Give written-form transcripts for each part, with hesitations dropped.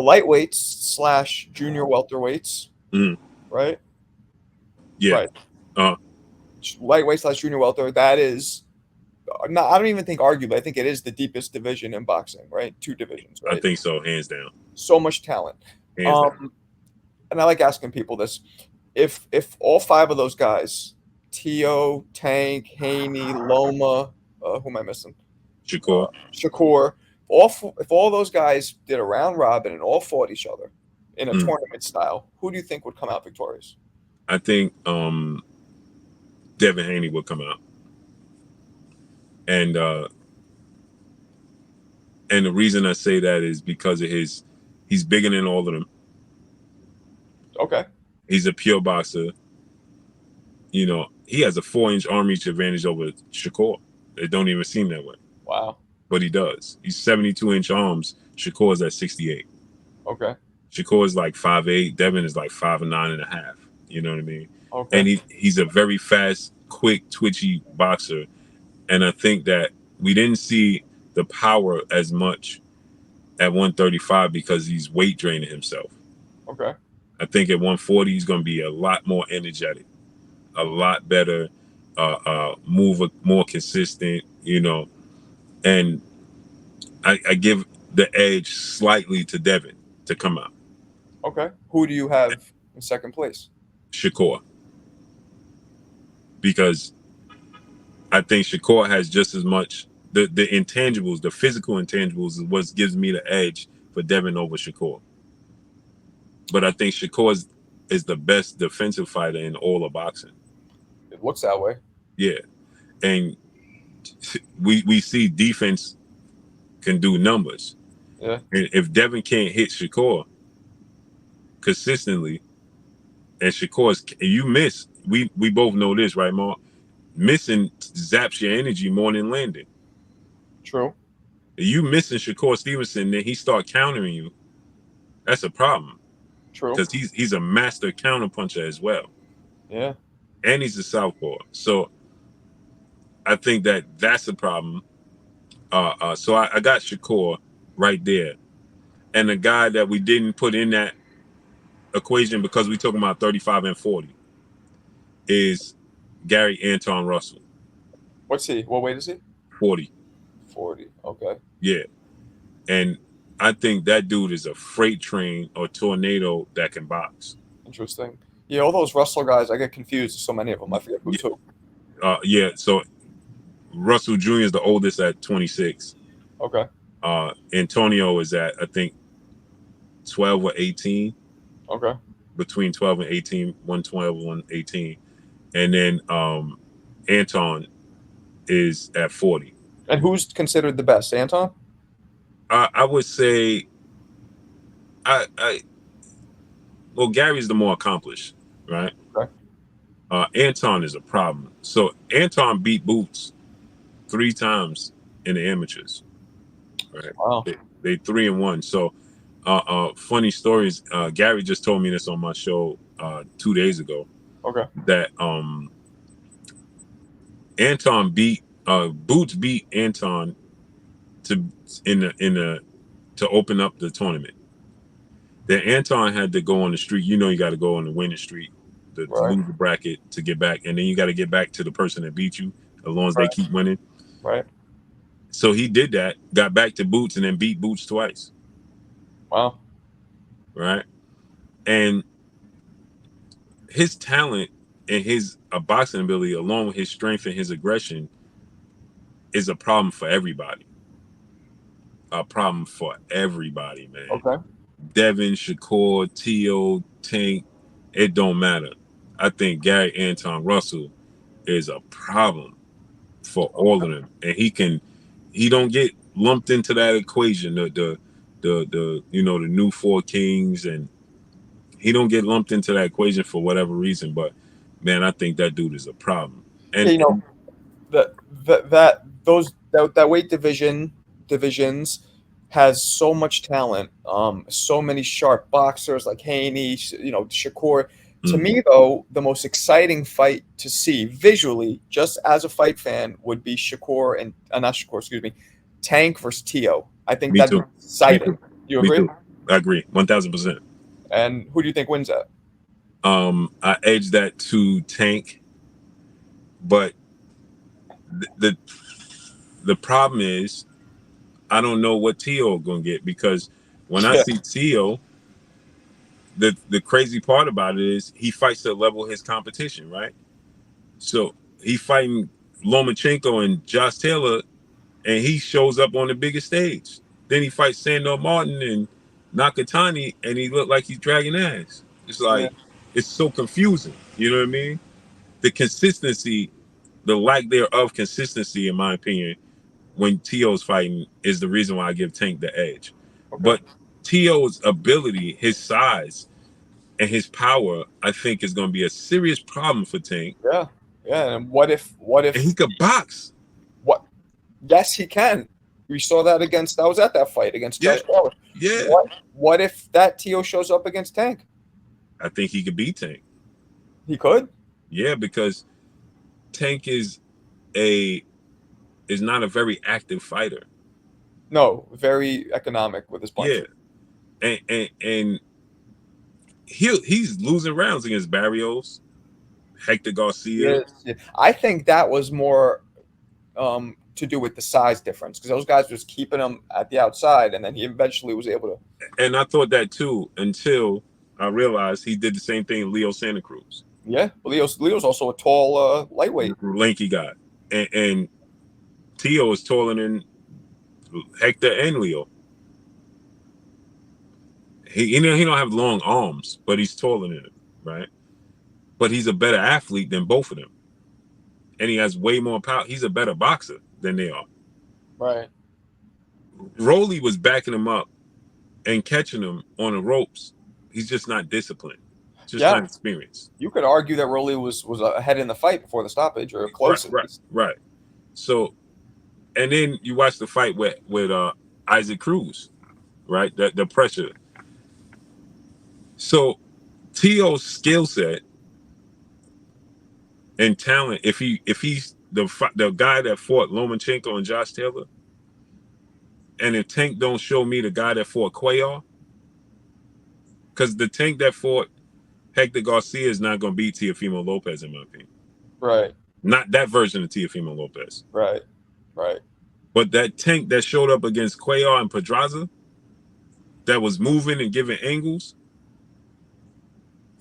lightweights slash junior welterweights, right? Yeah. Right. Uh, Lightweight slash junior welter. That is not. I don't even think arguably. I think it is the deepest division in boxing. Right. Two divisions. I Right. think so, hands down. So much talent. Hands down. And I like asking people this: if all five of those guys, Tio, Tank, Haney, Loma, who am I missing? Shakur. Shakur. If all those guys did a round robin and all fought each other in a tournament style, who do you think would come out victorious? I think Devin Haney would come out. And the reason I say that is because of he's bigger than all of them. Okay. He's a pure boxer. You know, he has a 4-inch arm reach advantage over Shakur. It don't even seem that way. Wow. But he does. He's 72-inch arms. Shakur's at 68. Okay. Shakur is like 5'8". Devin is like 5'9.5". You know what I mean? Okay. And he's a very fast, quick, twitchy boxer. And I think that we didn't see the power as much at 135 because he's weight draining himself. Okay. I think at 140 he's going to be a lot more energetic, a lot better, more consistent, you know. And I give the edge slightly to Devin to come out. Okay. Who do you have in second place? Shakur. Because I think Shakur has just as much the intangibles, the physical intangibles is what gives me the edge for Devin over Shakur. But I think Shakur is the best defensive fighter in all of boxing. It looks that way. Yeah. And we see defense can do numbers. Yeah. And if Devin can't hit Shakur consistently, and Shakur's you miss, we both know this, right, Mark? Missing zaps your energy more than landing. True. If you missing Shakur Stevenson, then he start countering you. That's a problem. True. Because he's a master counter puncher as well. Yeah. And he's a southpaw. So I think that's a problem. So I got Shakur right there. And the guy that we didn't put in that equation because we talking about 35 and 40 is Gary Anton Russell. What's he? What weight is he? 40. 40. Okay. Yeah. And I think that dude is a freight train or tornado that can box. Interesting. Yeah, all those Russell guys, I get confused. So many of them. I forget who's who. Yeah. So Russell Jr. is the oldest at 26. Okay. Antonio is at, I think, 12 or 18. Okay. Between 12 and 18, 112, 118. And then Anton is at 40. And who's considered the best? Anton? I would say well, Gary's the more accomplished, right? Okay. Anton is a problem. So Anton beat Boots 3 times in the amateurs. Right. Wow. They 3-1. So funny stories. Gary just told me this on my show 2 days ago. Okay. That Anton beat Boots beat Anton to open up the tournament. Then Anton had to go on the street. You know, you got to go on the winning streak to lose the bracket to get back, and then you got to get back to the person that beat you as long as they keep winning. Right. So he did that, got back to Boots, and then beat Boots twice. Wow. Right. And his talent and his boxing ability, along with his strength and his aggression, is a problem for everybody. A problem for everybody, man. Okay. Devin, Shakur, Tio, Tank, it don't matter. I think Gary Anton Russell is a problem for all of them, and he don't get lumped into that equation. The you know, the new 4 kings, and he don't get lumped into that equation for whatever reason. But man, I think that dude is a problem. And you know, that weight divisions has so much talent. So many sharp boxers like Haney, you know, Shakur. To me, though, the most exciting fight to see visually, just as a fight fan, would be Shakur and not Shakur, excuse me, Tank versus Tio. I think that's exciting. You agree? I agree, 1000%. And who do you think wins that? I edge that to Tank, but the the problem is I don't know what Tio gonna get, because when I Yeah, see Tio, the crazy part about it is he fights to level his competition, right? So he fighting Lomachenko and Josh Taylor, and he shows up on the biggest stage. Then he fights Sandor Martin and Nakatani, and he looked like he's dragging ass. It's yeah, like, it's so confusing. You know what I mean? The consistency, the lack thereof consistency, in my opinion, when Tio's fighting is the reason why I give Tank the edge. okay, But Tio's ability, his size, and his power, I think, is going to be a serious problem for Tank. yeah, yeah. And what if, what And if, he could box. what? Yes, he can. We saw that against. I was at that fight against Yeah, Josh Waller. yeah. What if that Tio shows up against Tank? I think he could beat Tank. He could. Yeah, because Tank a is not a very active fighter. No, very economic with his Yeah, punches. and he's losing rounds against Barrios, Hector Garcia. Yes. Yeah. I think that was more to do with the size difference, because those guys was keeping him at the outside, and then he eventually was able to. And I thought that too, until I realized he did the same thing in Leo Santa Cruz. Yeah, Leo's also a tall lightweight. Lanky guy. And Tio is taller than Hector and Leo. He don't have long arms, but he's taller than him, right? But he's a better athlete than both of them. And he has way more power. He's a better boxer than they are. Right. Rolly was backing him up and catching him on the ropes. He's just not disciplined. Just Yeah. not experienced. You could argue that Rolly was ahead in the fight before the stoppage, or close. Right. So, and then you watch the fight with Isaac Cruz, right? The pressure. So, Tio's skill set and talent, if he's the guy that fought Lomachenko and Josh Taylor, and if Tank don't show me the guy that fought Cuellar, because the Tank that fought Hector Garcia is not going to beat Teofimo Lopez, in my opinion. Right. Not that version of Teofimo Lopez. Right. But that Tank that showed up against Cuellar and Pedraza, that was moving and giving angles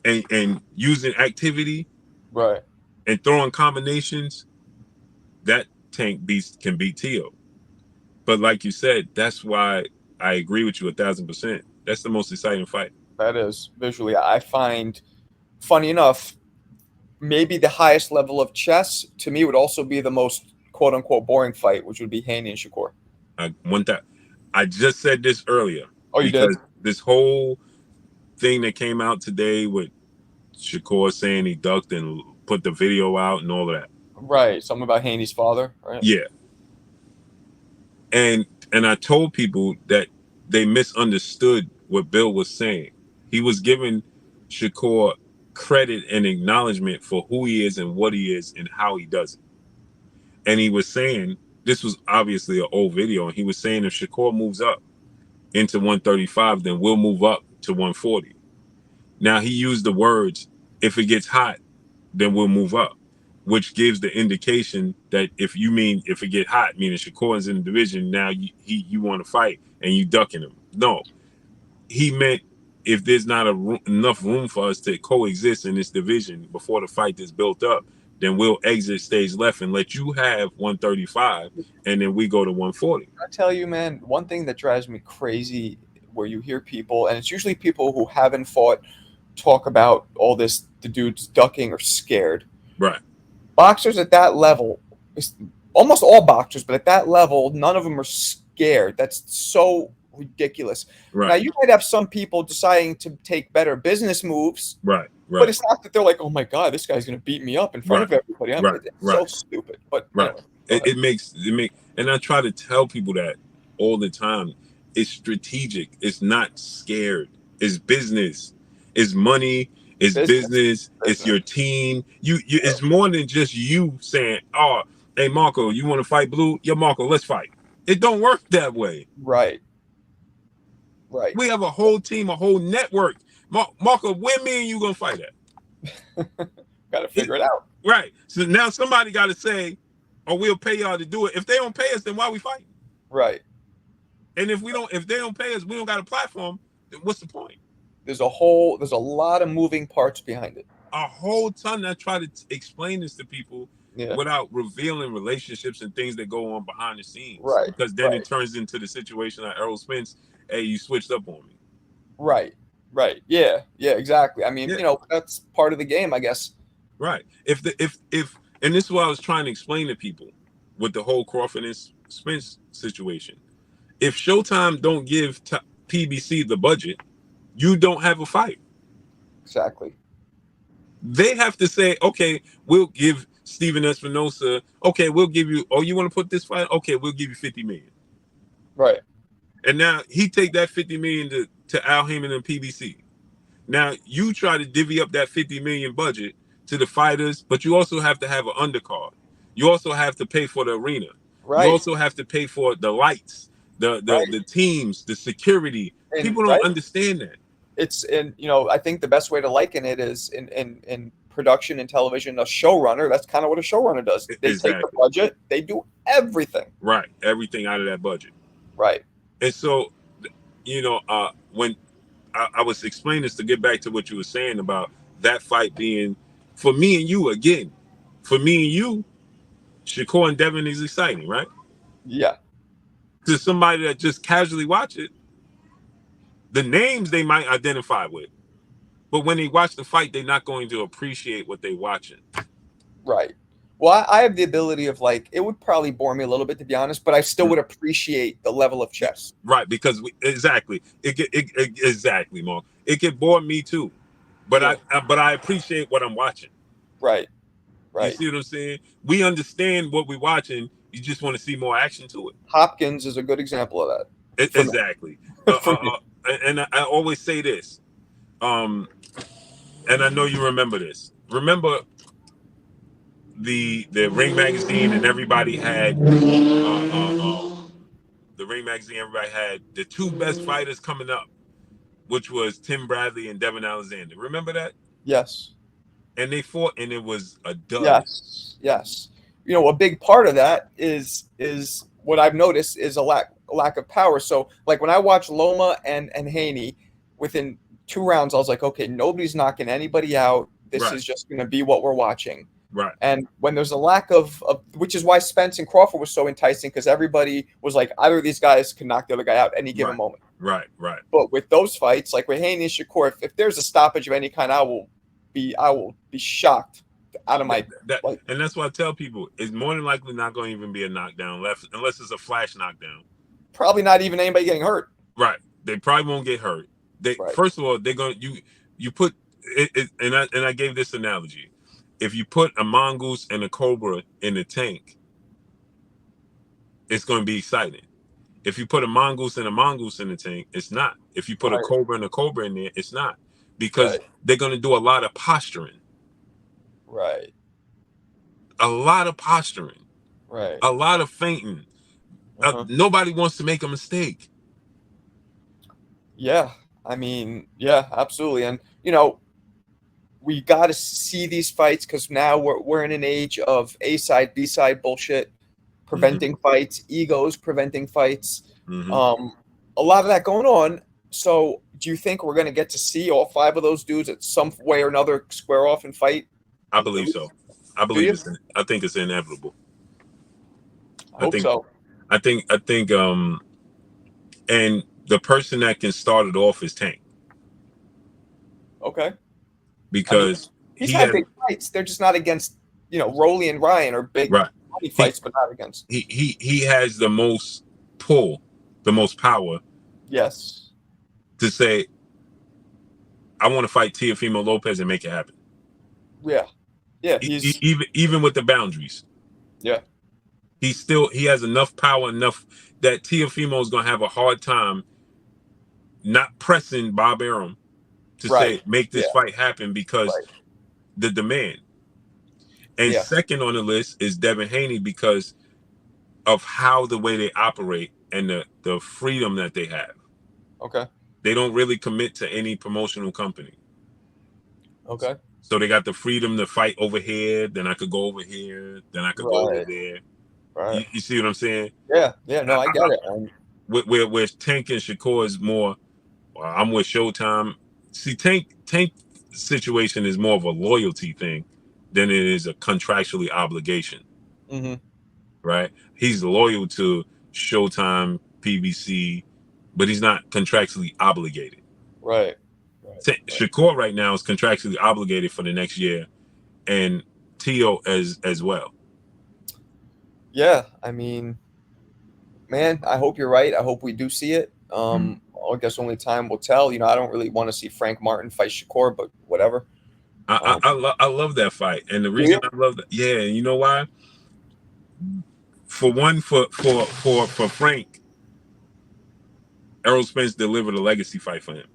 and using activity, Right. and throwing combinations, that Tank can beat Tio. But like you said, that's why I agree with you 1000%. That's the most exciting fight. That is visually. I find, funny enough, maybe the highest level of chess to me would also be the most quote unquote boring fight, which would be Haney and Shakur. I just said this earlier. Oh, you did? This whole thing that came out today with Shakur saying he ducked and put the video out and all of that. Right. Something about Haney's father, right? Yeah. And I told people that they misunderstood what Bill was saying. He was giving Shakur credit and acknowledgement for who he is and what he is and how he does it. And he was saying, this was obviously an old video, and he was saying if Shakur moves up into 135, then we'll move up to 140. Now he used the words, if it gets hot, then we'll move up, which gives the indication that if it get hot, meaning Shakur is in the division, now you want to fight and you ducking him. No, he meant if there's not enough room for us to coexist in this division before the fight is built up, then we'll exit stage left and let you have 135, and then we go to 140. I tell you, man, one thing that drives me crazy, where you hear people, and it's usually people who haven't fought, talk about all this, the dude's ducking or scared. Right. Boxers at that level, almost all boxers, but at that level, none of them are scared. That's so ridiculous. Right. Now, you might have some people deciding to take better business moves. Right. But it's not that they're like, oh my God, this guy's going to beat me up in front of everybody. It's so stupid. But anyway, it makes, and I try to tell people that all the time. It's strategic. It's not scared. It's business. It's money. It's business. It's your team. It's more than just you saying, oh, hey Marco, you want to fight Blue? Yeah, Marco, let's fight. It don't work that way. Right. Right. We have a whole team, a whole network. Marco, where me and you gonna fight at? Got to figure it out. Right. So now somebody got to say, "Oh, we'll pay y'all to do it." If they don't pay us, then why we fighting? Right. And if they don't pay us, we don't got a platform. Then what's the point? There's a lot of moving parts behind it. A whole ton. I try to explain this to people Yeah. without revealing relationships and things that go on behind the scenes, Right. because then Right. it turns into the situation like Errol Spence. Hey, you switched up on me. Right. Right. Yeah. Yeah. Exactly. I mean, Yeah. that's part of the game, I guess. Right. If and this is what I was trying to explain to people with the whole Crawford and Spence situation. If Showtime don't give PBC the budget, you don't have a fight. Exactly. They have to say, okay, we'll give Steven Espinosa, okay, we'll give you, oh, you want to put this fight? Okay, we'll give you 50 million. Right. And now he take that 50 million to Al Heyman and PBC. Now you try to divvy up that 50 million budget to the fighters, but you also have to have an undercard. You also have to pay for the arena. You Right. also have to pay for the lights, Right. the teams, the security. And People don't right. understand that. It's I think the best way to liken it is in production and television, a showrunner. That's kind of what a showrunner does. They take the budget, they do everything. Right, everything out of that budget. Right. And so, when I was explaining this, to get back to what you were saying about that fight being, for me and you, again, for me and you, Shakur and Devin is exciting, right? Yeah. To somebody that just casually watch it, the names they might identify with, but when they watch the fight, they're not going to appreciate what they're watching. Right. Well, I have the ability of, like, it would probably bore me a little bit, to be honest, but I still would appreciate the level of chess. Right, because exactly, exactly, Mark. It could bore me too, but Yeah. I appreciate what I'm watching. Right. You Right. see what I'm saying? We understand what we're watching. You just want to see more action to it. Hopkins is a good example of that. Exactly. And I always say this, and I know you remember this. Remember the Ring magazine, and everybody had the Ring magazine. Everybody had the two best fighters coming up, which was Tim Bradley and Devin Alexander. Remember that? Yes. And they fought, and it was a dud. Yes. Yes. A big part of that is what I've noticed is a lack of power. So, like, when I watched Loma and Haney, within 2 rounds, I was like, okay, nobody's knocking anybody out. This is just going to be what we're watching. Right. And when there's a lack of which is why Spence and Crawford was so enticing, because everybody was like, either of these guys can knock the other guy out any given moment. Right. But with those fights, like with Haney and Shakur, if there's a stoppage of any kind, I will be shocked out of my and that's why I tell people, it's more than likely not going to even be a knockdown left, unless it's a flash knockdown. Probably not even anybody getting hurt. Right. They probably won't get hurt. First of all, they're going to you put it, and I gave this analogy. If you put a mongoose and a cobra in a tank, it's going to be exciting. If you put a mongoose and a mongoose in the tank, it's not. If you put a cobra and a cobra in there, it's not, because they're going to do a lot of posturing. Right. A lot of posturing. Right. A lot of feinting. Nobody wants to make a mistake. Yeah. I mean, yeah, absolutely. And, we got to see these fights, because now we're in an age of A side, B side bullshit, preventing fights, egos preventing fights. A lot of that going on. So do you think we're going to get to see all 5 of those dudes at some way or another square off and fight? I believe so. I think it's inevitable. I hope so. I think and the person that can start it off is Tank. Okay. Because he's had big fights. They're just not against, Rolly and Ryan, or big fights, but not against. He has the most pull, the most power. Yes. To say, I want to fight Teofimo Lopez and make it happen. Yeah. Yeah. He's even with the boundaries. Yeah. He has enough power, enough that Teofimo is going to have a hard time not pressing Bob Arum to say, make this fight happen, because the demand. And second on the list is Devin Haney, because of the way they operate and the freedom that they have. Okay. They don't really commit to any promotional company. Okay. So they got the freedom to fight over here, then I could go over here, then I could go over Right. there. Right. You see what I'm saying? Yeah. Yeah. No, I get it. Where Tank and Shakur is more, I'm with Showtime. See, Tank situation is more of a loyalty thing than it is a contractually obligation. Mm-hmm. Right? He's loyal to Showtime, PBC, but he's not contractually obligated. Right. Right. Shakur right now is contractually obligated for the next year, and Tio as well. Yeah. I mean, man, I hope you're right. I hope we do see it. I guess only time will tell. I don't really want to see Frank Martin fight Shakur, but whatever. I love that fight, and the Do reason you? I love that, yeah, you know why? For one, for Frank, Errol Spence delivered a legacy fight for him.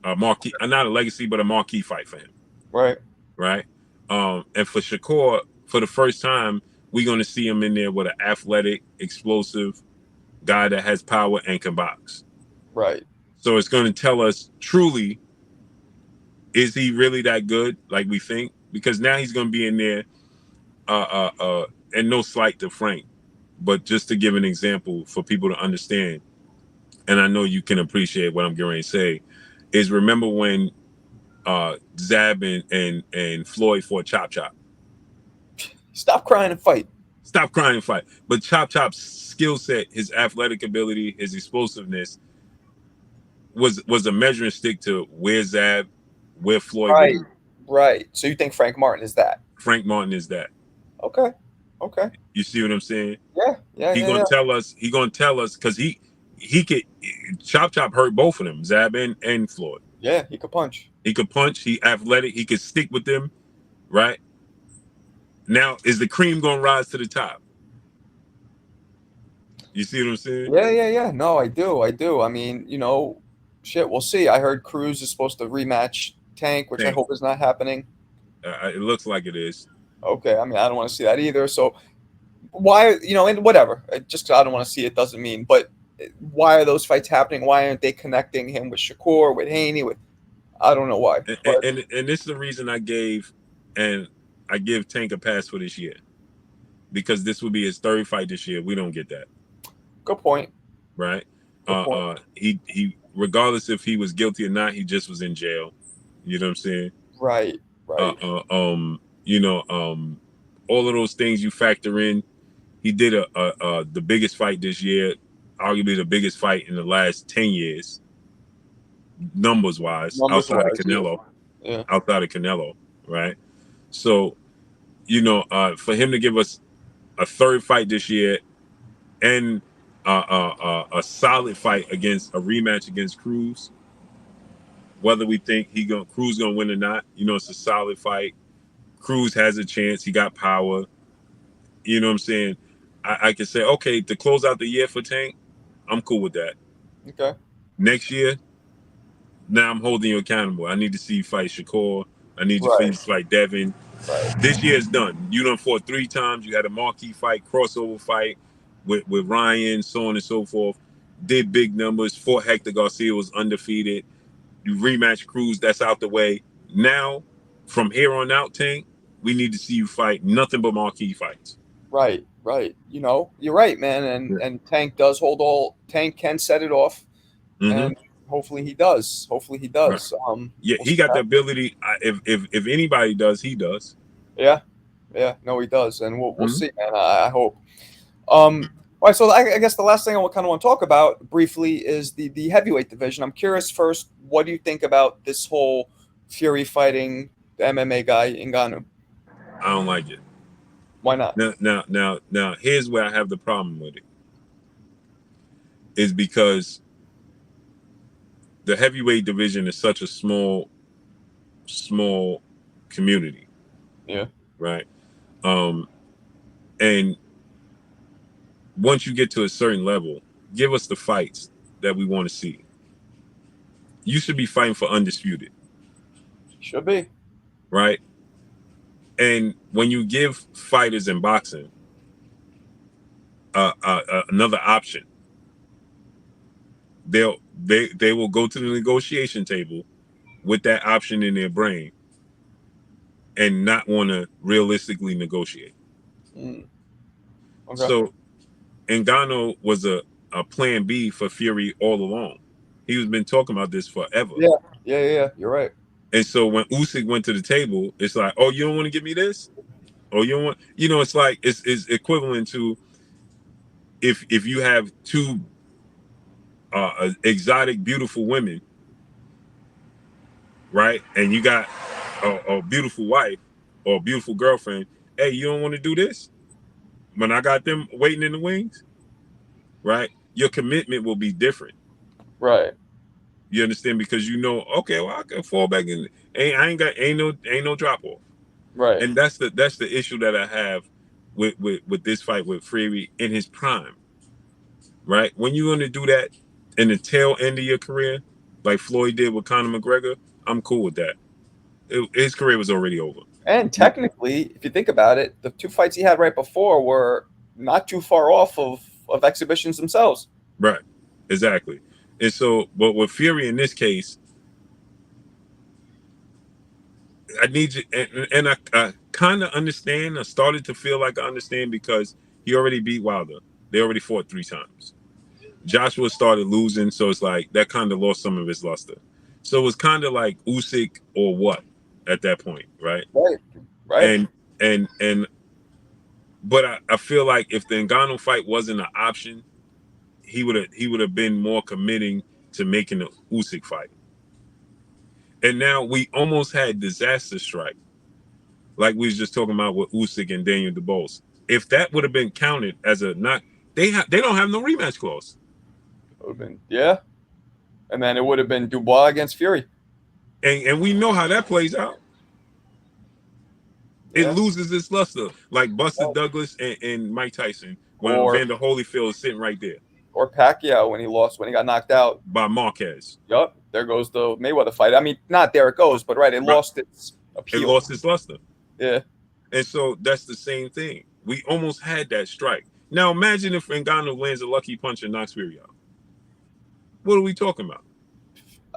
A marquee, not a legacy, but a marquee fight for him. Right. Right. And for Shakur, for the first time, we're going to see him in there with an athletic, explosive guy that has power and can box. Right. So it's going to tell us truly, is he really that good like we think? Because now he's going to be in there, and no slight to Frank, but just to give an example for people to understand, and I know you can appreciate what I'm getting ready to say, is remember when Zab and Floyd fought Chop Chop? Stop crying and fight. Stop crying and fight. But Chop Chop's skill set, his athletic ability, his explosiveness was a measuring stick to where Zab, where Floyd Right. was. Right. So you think Frank Martin is that? Frank Martin is that. Okay. Okay. You see what I'm saying? Yeah. Yeah. He Yeah. gonna Yeah. tell us. He gonna tell us because he could. Chop Chop hurt both of them, Zab and Floyd. Yeah. He could punch. He could punch. He athletic. He could stick with them. Right now, is the cream gonna rise to the top? You see what I'm saying? Yeah. Yeah. Yeah. No, I do. I do. I mean, shit. We'll see. I heard Cruz is supposed to rematch Tank, which I Tank. hope is not happening. It looks like it is. Okay. I mean, I don't want to see that either. So why, and whatever. Just 'cause I don't want to see it doesn't mean. But why are those fights happening? Why aren't they connecting him with Shakur, with Haney, with I don't know why. But And this is the reason I give Tank a pass for this year, because this will be his third fight this year. We don't get that. good point. Right? Good point. He regardless if he was guilty or not, he just was in jail. You know what I'm saying? Right. Right. All of those things you factor in. He did the biggest fight this year, arguably the biggest fight in the last 10 years, numbers wise, Numbers outside of wise, Canelo. yeah. Outside of Canelo, right? So, for him to give us a third fight this year and a solid fight against a rematch against Cruz, whether we think Cruz gonna win or not, it's a solid fight. Cruz has a chance. He got power. You know what I'm saying? I can say, okay, to close out the year for Tank, I'm cool with that. Okay. Next year, now I'm holding you accountable. I need to see you fight Shakur. I need you to fight Devin. Right. This year is done. You done fought 3 times. You had a marquee fight, crossover fight with Ryan, so on and so forth. Did big numbers. Fought Hector Garcia, was undefeated. You rematch Cruz, that's out the way. Now, from here on out, Tank, we need to see you fight nothing but marquee fights. Right. Right. You're right, man. And Tank does hold all. Tank can set it off, and hopefully he does. Hopefully he does. Right. Yeah, he got the ability. If anybody does, he does. Yeah. Yeah. No, he does, and we'll see, man. I hope. All right. So I guess the last thing I kind of want to talk about briefly is the heavyweight division. I'm curious first, what do you think about this whole Fury fighting the MMA guy Ngannou? I don't like it. Why not? Now, here's where I have the problem with it. Is because the heavyweight division is such a small community. Yeah. Right. And once you get to a certain level, give us the fights that we want to see. You should be fighting for undisputed. Should be. Right. And when you give fighters in boxing another option, they will go to the negotiation table with that option in their brain and not want to realistically negotiate. Mm. Okay. So Ngannou was a plan B for Fury all along. He's been talking about this forever. Yeah. You're right. And so when Usyk went to the table, it's like, oh, you don't want to give me this? Oh, you don't want, it's like it's equivalent to if you have two exotic, beautiful women, right? And you got a beautiful wife or a beautiful girlfriend. Hey, you don't want to do this? When I got them waiting in the wings, right? Your commitment will be different. Right. You understand? Because okay, well, I can fall back in. Ain't no drop off. Right. And that's the issue that I have with this fight with Fury in his prime. Right? When you're gonna do that in the tail end of your career, like Floyd did with Conor McGregor, I'm cool with that. His career was already over. And technically, if you think about it, the two fights he had right before were not too far off of exhibitions themselves. Right. Exactly. And so, but with Fury in this case, I need you, and I kind of understand. I started to feel like I understand because he already beat Wilder. They already fought 3 times. Joshua started losing, so it's like that kind of lost some of his luster. So it was kind of like Usyk or what at that point, right? Right. But I feel like if the Ngannou fight wasn't an option, he would have been more committing to making the Usyk fight. And now we almost had disaster strike, like we was just talking about with Usyk and Daniel Dubois. If that would have been counted as a not, they don't have no rematch clause. It would have been, yeah. And then it would have been Dubois against Fury. And we know how that plays out. Yeah. It loses its luster, like Buster Douglas and Mike Tyson when Evander Holyfield is sitting right there. Or Pacquiao when he got knocked out by Marquez. Yup. There goes the Mayweather fight. I mean, not there it goes, but it lost its appeal. It lost its luster. Yeah. And so that's the same thing. We almost had that strike. Now imagine if Ngannou lands a lucky punch and knocks Fury out. What are we talking about?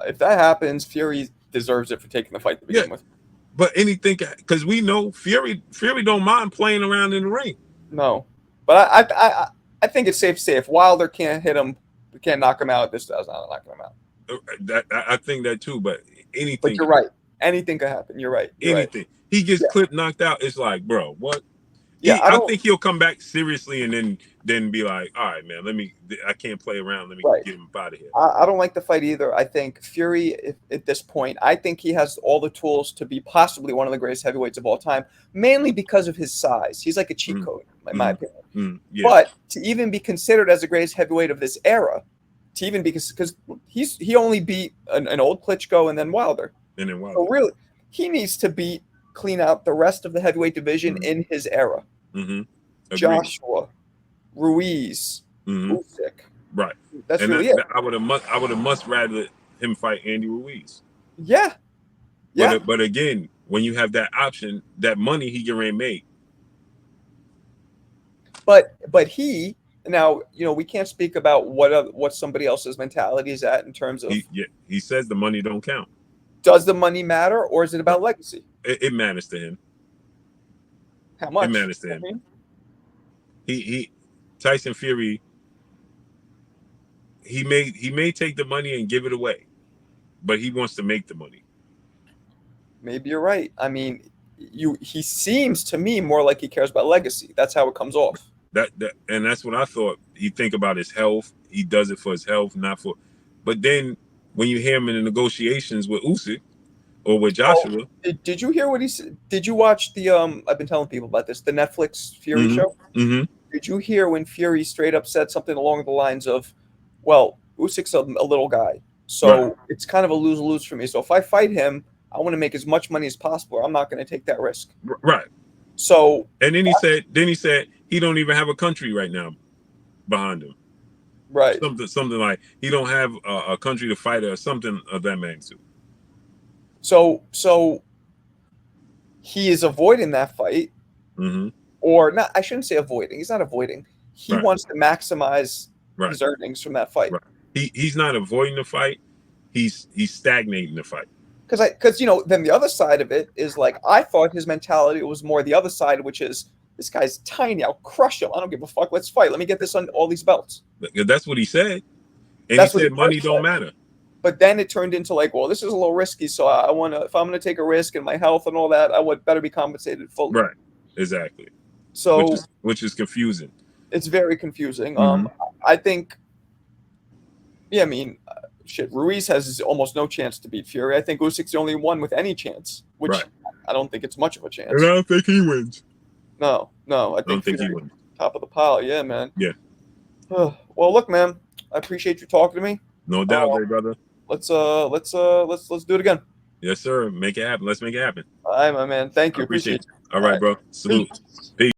If that happens, Fury deserves it for taking the fight to begin with. But anything, because we know Fury don't mind playing around in the ring. No, but I think it's safe to say if Wilder can't hit him, can't knock him out, this does not knock him out. I think that too, but anything. But you're right. Anything could happen. You're right. Anything. He gets clipped, knocked out. It's like, bro, what? Yeah, I think he'll come back seriously and then be like, all right, man, I can't play around. Let me get him out of here. I don't like the fight either. I think Fury, at this point, I think he has all the tools to be possibly one of the greatest heavyweights of all time, mainly because of his size. He's like a cheat code, in my opinion. Yeah. But to even be considered as the greatest heavyweight of this era, to even because he only beat an old Klitschko and then Wilder. So really, he needs to clean out the rest of the heavyweight division in his era. Joshua, Ruiz, Usyk. Right. That's really it. I would have much rather him fight Andy Ruiz. Yeah. But again, when you have that option, that money he can make. But he now, we can't speak about what somebody else's mentality is at in terms of. He says the money don't count. Does the money matter, or is it about legacy? It matters to him. How much? It matters to him. He Tyson Fury. He may take the money and give it away, but he wants to make the money. Maybe you're right. I mean, he seems to me more like he cares about legacy. That's how it comes off. And that's what I thought. He think about his health. He does it for his health, not for. But then when you hear him in the negotiations with Usyk or with Joshua, did you hear what he said? Did you watch the I've been telling people about this, the Netflix Fury show? Did you hear when Fury straight up said something along the lines of, well, Usyk's a little guy, so it's kind of a lose-lose for me. So if I fight him, I want to make as much money as possible. I'm not going to take that risk. Right. So and then he said he don't even have a country right now behind him. Right. Something like he don't have a country to fight or something of that magnitude. So he is avoiding that fight, or I shouldn't say avoiding. He's not avoiding. He wants to maximize his earnings from that fight. He's not avoiding the fight. He's stagnating the fight. Because then the other side of it is like I thought his mentality was more the other side, which is this guy's tiny. I'll crush him. I don't give a fuck. Let's fight. Let me get this on all these belts. That's what he said, and That's he what said money first don't said. matter. But then it turned into like, well, this is a little risky, so I want to. If I'm going to take a risk in my health and all that, I would better be compensated fully. Right. Exactly. So which is confusing. It's very confusing. Mhm. I think. Yeah, I mean, shit. Ruiz has almost no chance to beat Fury. I think Usyk's the only one with any chance, which Right. I don't think it's much of a chance. And I don't think he wins. No. I I don't think he Fury, wins. top of the pile. Yeah, man. Yeah. Well, look, man. I appreciate you talking to me. No doubt, great brother. Let's do it again. Yes, sir. Make it happen. Let's make it happen. All right, my man. Thank you. I appreciate it. you. All right, bro. Salute. Peace.